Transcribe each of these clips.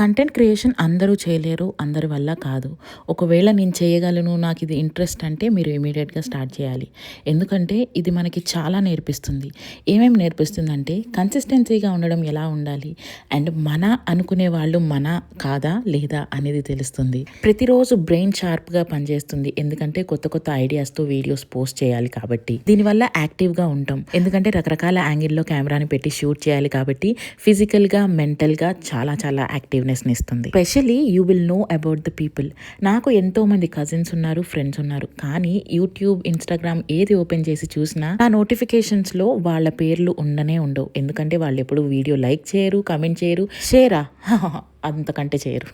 Content creation అందరూ చేయలేరు, అందరి వల్ల కాదు. ఒకవేళ నేను చేయగలను, నాకు ఇది ఇంట్రెస్ట్ అంటే మీరు ఇమీడియట్‌గా స్టార్ట్ చేయాలి. ఎందుకంటే ఇది మనకి చాలా నేర్పిస్తుంది. ఏమేమి నేర్పిస్తుందంటే కన్సిస్టెన్సీగా ఉండడం ఎలా ఉండాలి అండ్ మన అనుకునే వాళ్ళు మన కాదా లేదా అనేది తెలుస్తుంది. ప్రతిరోజు బ్రెయిన్ షార్ప్‌గా పనిచేస్తుంది. ఎందుకంటే కొత్త కొత్త ఐడియాస్‌తో వీడియోస్ పోస్ట్ చేయాలి కాబట్టి. దీనివల్ల యాక్టివ్‌గా ఉంటాం. ఎందుకంటే రకరకాల యాంగిల్‌లో కెమెరాని పెట్టి షూట్ చేయాలి కాబట్టి ఫిజికల్‌గా, మెంటల్‌గా చాలా చాలా యాక్టివ్‌నెస్‌ని ఇస్తుంది. Specially you will know about the people. నాకు ఎంతోమంది కజిన్స్ ఉన్నారు, ఫ్రెండ్స్ ఉన్నారు. కానీ యూట్యూబ్, ఇన్‌స్టాగ్రామ్ ఏది ఓపెన్ చేసి చూసినా నా నోటిఫికేషన్స్‌లో వాళ్ళ పేర్లు ఉండనే ఉండవు. ఎందుకంటే వాళ్ళు ఎప్పుడు వీడియో లైక్ చేయరు, కమెంట్ చేయరు, షేరా అంతకంటే చేయరు.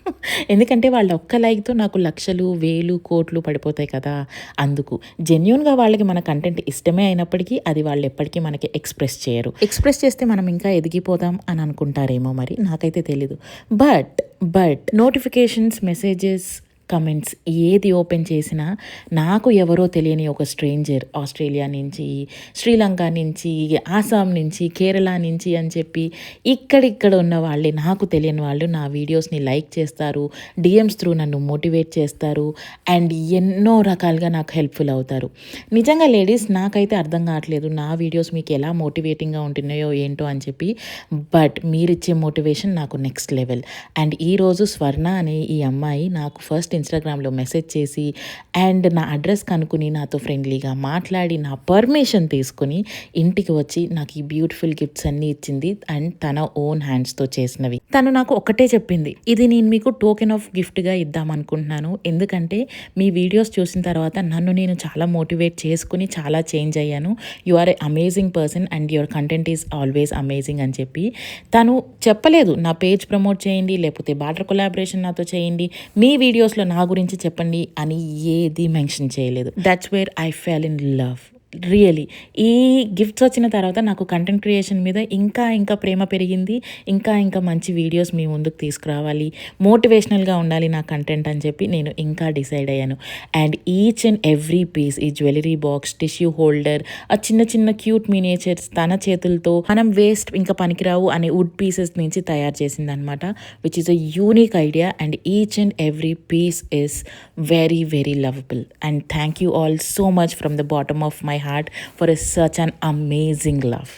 ఎందుకంటే వాళ్ళ ఒక్క లైక్‌తో నాకు లక్షలు, వేలు, కోట్లు పడిపోతాయి కదా! అందుకు. జెన్యూన్‌గా వాళ్ళకి మన కంటెంట్ ఇష్టమే అయినప్పటికీ అది వాళ్ళు ఎప్పటికీ మనకి ఎక్స్‌ప్రెస్ చేయరు. ఎక్స్‌ప్రెస్ చేస్తే మనం ఇంకా ఎదిగిపోదాం అని అనుకుంటారేమో మరి. నాకైతే తెలీదు. బట్ నోటిఫికేషన్స్, మెసేజెస్, కమెంట్స్ ఏది ఓపెన్ చేసినా నాకు ఎవరో తెలియని ఒక స్ట్రేంజర్ ఆస్ట్రేలియా నుంచి, శ్రీలంక నుంచి, ఆసాం నుంచి, కేరళ నుంచి అని చెప్పి ఇక్కడిక్కడ ఉన్న వాళ్ళే, నాకు తెలియని వాళ్ళు నా వీడియోస్ని లైక్ చేస్తారు, డిఎమ్స్ త్రూ నన్ను మోటివేట్ చేస్తారు అండ్ ఎన్నో రకాలుగా నాకు హెల్ప్ఫుల్ అవుతారు. నిజంగా లేడీస్ నాకైతే అర్థం కావట్లేదు నా వీడియోస్ మీకు ఎలా మోటివేటింగ్గా ఉంటున్నాయో ఏంటో అని చెప్పి. బట్ మీరిచ్చే మోటివేషన్ నాకు నెక్స్ట్ లెవెల్. అండ్ ఈరోజు స్వర్ణ అనే ఈ అమ్మాయి నాకు ఫస్ట్ ఇన్స్టాగ్రామ్లో మెసేజ్ చేసి అండ్ నా అడ్రస్ కనుక్కుని నాతో ఫ్రెండ్లీగా మాట్లాడి నా పర్మిషన్ తీసుకుని ఇంటికి వచ్చి నాకు ఈ బ్యూటిఫుల్ గిఫ్ట్స్ అన్నీ ఇచ్చింది అండ్ తన ఓన్ హ్యాండ్స్తో చేసినవి. తను నాకు ఒకటే చెప్పింది, ఇది నేను మీకు టోకెన్ ఆఫ్ గిఫ్ట్గా ఇద్దాం అనుకుంటున్నాను. ఎందుకంటే మీ వీడియోస్ చూసిన తర్వాత నన్ను నేను చాలా మోటివేట్ చేసుకుని చాలా చేంజ్ అయ్యాను. You are a amazing person and your content is always amazing అని చెప్పి. తను చెప్పలేదు నా పేజ్ ప్రమోట్ చేయండి, లేకపోతే బార్టర్ కొలాబరేషన్ నాతో చేయండి, మీ వీడియోస్లో నా గురించి చెప్పండి అని ఏది మెన్షన్ చేయలేదు. That's where I fell in love. Really ఈ గిఫ్ట్స్ వచ్చిన తర్వాత నాకు కంటెంట్ క్రియేషన్ మీద ఇంకా ప్రేమ పెరిగింది. ఇంకా మంచి వీడియోస్ మీ ముందుకు తీసుకురావాలి, మోటివేషనల్గా ఉండాలి నా కంటెంట్ అని చెప్పి నేను ఇంకా డిసైడ్ అయ్యాను. And each and every piece, ఈ జ్యువెలరీ బాక్స్, టిష్యూ హోల్డర్, ఆ చిన్న క్యూట్ మినియేచర్స్ తన చేతులతో మనం వేస్ట్ ఇంకా పనికిరావు అనే వుడ్ పీసెస్ నుంచి తయారు చేసింది అనమాట. Which is a unique idea and each and every piece is very lovable. And thank you all so much from the bottom of my heart for such an amazing love.